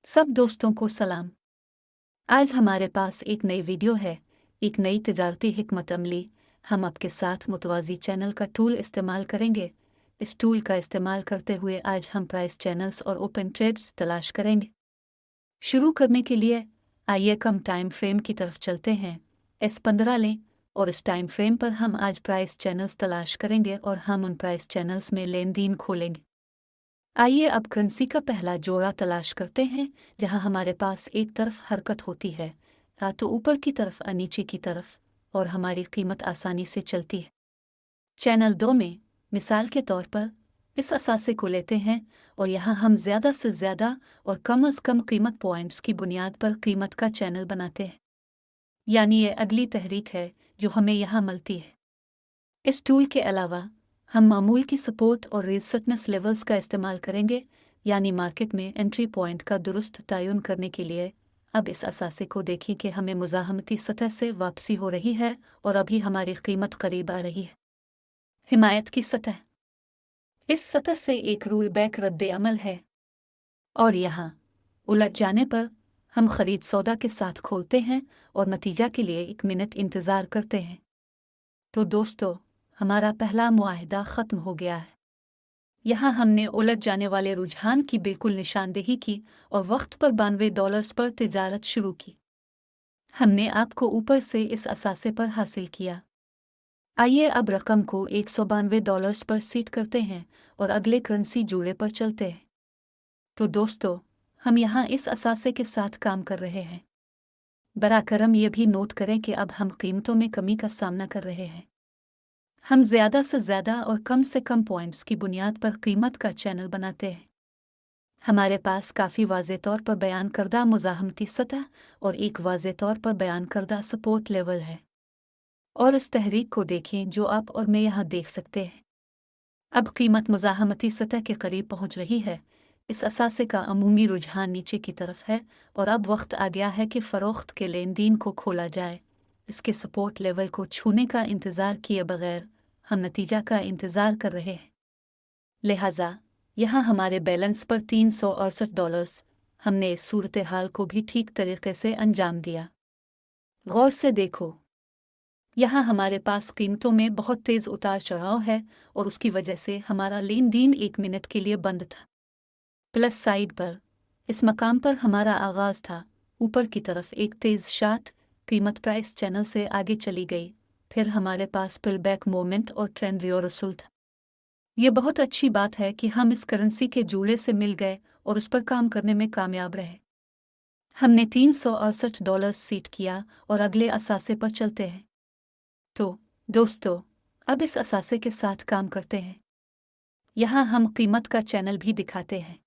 सब दोस्तों को सलाम। आज हमारे पास एक नई वीडियो है, एक नई तिजारती हिकमत अमली। हम आपके साथ मुतवाज़ी चैनल का टूल इस्तेमाल करेंगे। इस टूल का इस्तेमाल करते हुए आज हम प्राइस चैनल्स और ओपन ट्रेड्स तलाश करेंगे। शुरू करने के लिए आइए कम टाइम फ्रेम की तरफ चलते हैं। S15 लें और इस टाइम फ्रेम पर हम आज प्राइस चैनल्स तलाश करेंगे और हम उन प्राइस चैनल्स में लेन देन खोलेंगे। आइए अब करेंसी का पहला जोड़ा तलाश करते हैं, जहां हमारे पास एक तरफ हरकत होती है, या तो ऊपर की तरफ या नीचे की तरफ, और हमारी कीमत आसानी से चलती है। चैनल 2 में मिसाल के तौर पर इस असासे को लेते हैं और यहाँ हम ज़्यादा से ज़्यादा और कम से कम कीमत पॉइंट्स की बुनियाद पर कीमत का चैनल बनाते हैं, यानी ये अगली तहरीक है जो हमें यहाँ मिलती है। इस टूल के अलावा हम मामूल की सपोर्ट और रेजिस्टेंस लेवल्स का इस्तेमाल करेंगे, यानी मार्केट में एंट्री पॉइंट का दुरुस्त तयन करने के लिए। अब इस असासे को देखें कि हमें मुज़ाहमती सतह से वापसी हो रही है और अभी हमारी कीमत करीब आ रही है। हिमायत की सतह, इस सतह से एक रूल बैक रद्द अमल है और यहाँ उलट जाने पर हम खरीद सौदा के साथ खोलते हैं और नतीजा के लिए 1 मिनट इंतज़ार करते हैं। तो दोस्तों, हमारा पहला मुआहिदा ख़त्म हो गया है। यहाँ हमने उलट जाने वाले रुझान की बिल्कुल निशानदेही की और वक्त पर $92 पर तिजारत शुरू की। हमने आपको ऊपर से इस असासे पर हासिल किया। आइए अब रकम को $192 पर सेट करते हैं और अगले करेंसी जोड़े पर चलते हैं। तो दोस्तों, हम यहाँ इस असासे के साथ काम कर रहे हैं। बराकरम ये भी नोट करें कि अब हम कीमतों में कमी का सामना कर रहे हैं। हम ज़्यादा से ज़्यादा और कम से कम पॉइंट्स की बुनियाद पर कीमत का चैनल बनाते हैं। हमारे पास काफ़ी वाज़े तौर पर बयान करदा मुज़ाहमती सतह और एक वाज़े तौर पर बयान करदा सपोर्ट लेवल है। और इस तहरीक को देखें जो आप और मैं यहाँ देख सकते हैं। अब कीमत मुज़ाहमती सतह के करीब पहुँच रही है। इस असासे का अमूमी रुझान नीचे की तरफ है और अब वक्त आ गया है कि फ़रोख्त के लेन देन को खोला जाए। इसके सपोर्ट लेवल को छूने का इंतज़ार किए बगैर हम नतीजा का इंतज़ार कर रहे हैं। लिहाजा यहाँ हमारे बैलेंस पर $368। हमने इस सूरत हाल को भी ठीक तरीके से अंजाम दिया। गौर से देखो, यहाँ हमारे पास कीमतों में बहुत तेज़ उतार चढ़ाव है और उसकी वजह से हमारा लेन देन 1 मिनट के लिए बंद था। प्लस साइड पर इस मकाम पर हमारा आगाज़ था। ऊपर की तरफ एक तेज़ शाट, कीमत प्राइस चैनल से आगे चली गई। फिर हमारे पास पुल बैक मोमेंट और ट्रेंड रिवर्सल था। ये बहुत अच्छी बात है कि हम इस करेंसी के जोड़े से मिल गए और उस पर काम करने में कामयाब रहे। हमने $368 सेट किया और अगले असासे पर चलते हैं। तो दोस्तों, अब इस असासे के साथ काम करते हैं। यहाँ हम कीमत का चैनल भी दिखाते हैं।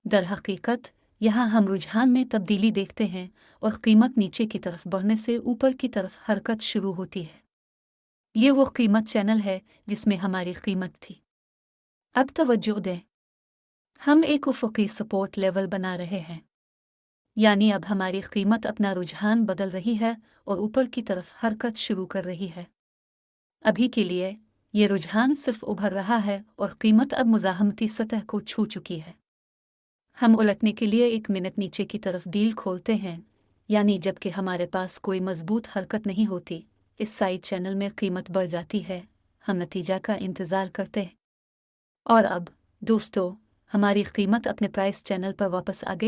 दर हकीकत यहाँ हम रुझान में तब्दीली देखते हैं और कीमत नीचे की तरफ बढ़ने से ऊपर की तरफ हरकत शुरू होती है। ये वो कीमत चैनल है जिसमें हमारी कीमत थी। अब तवज्जो दें, हम एक उफ़क़ी सपोर्ट लेवल बना रहे हैं, यानी अब हमारी कीमत अपना रुझान बदल रही है और ऊपर की तरफ हरकत शुरू कर रही है। अभी के लिए ये रुझान सिर्फ उभर रहा है और कीमत अब मुज़ाहमती सतह को छू चुकी है। हम उलटने के लिए 1 मिनट नीचे की तरफ डील खोलते हैं, यानी जबकि हमारे पास कोई मजबूत हरकत नहीं होती, इस साइड चैनल में कीमत बढ़ जाती है। हम नतीजा का इंतज़ार करते हैं। और अब दोस्तों, हमारी कीमत अपने प्राइस चैनल पर वापस आ गई।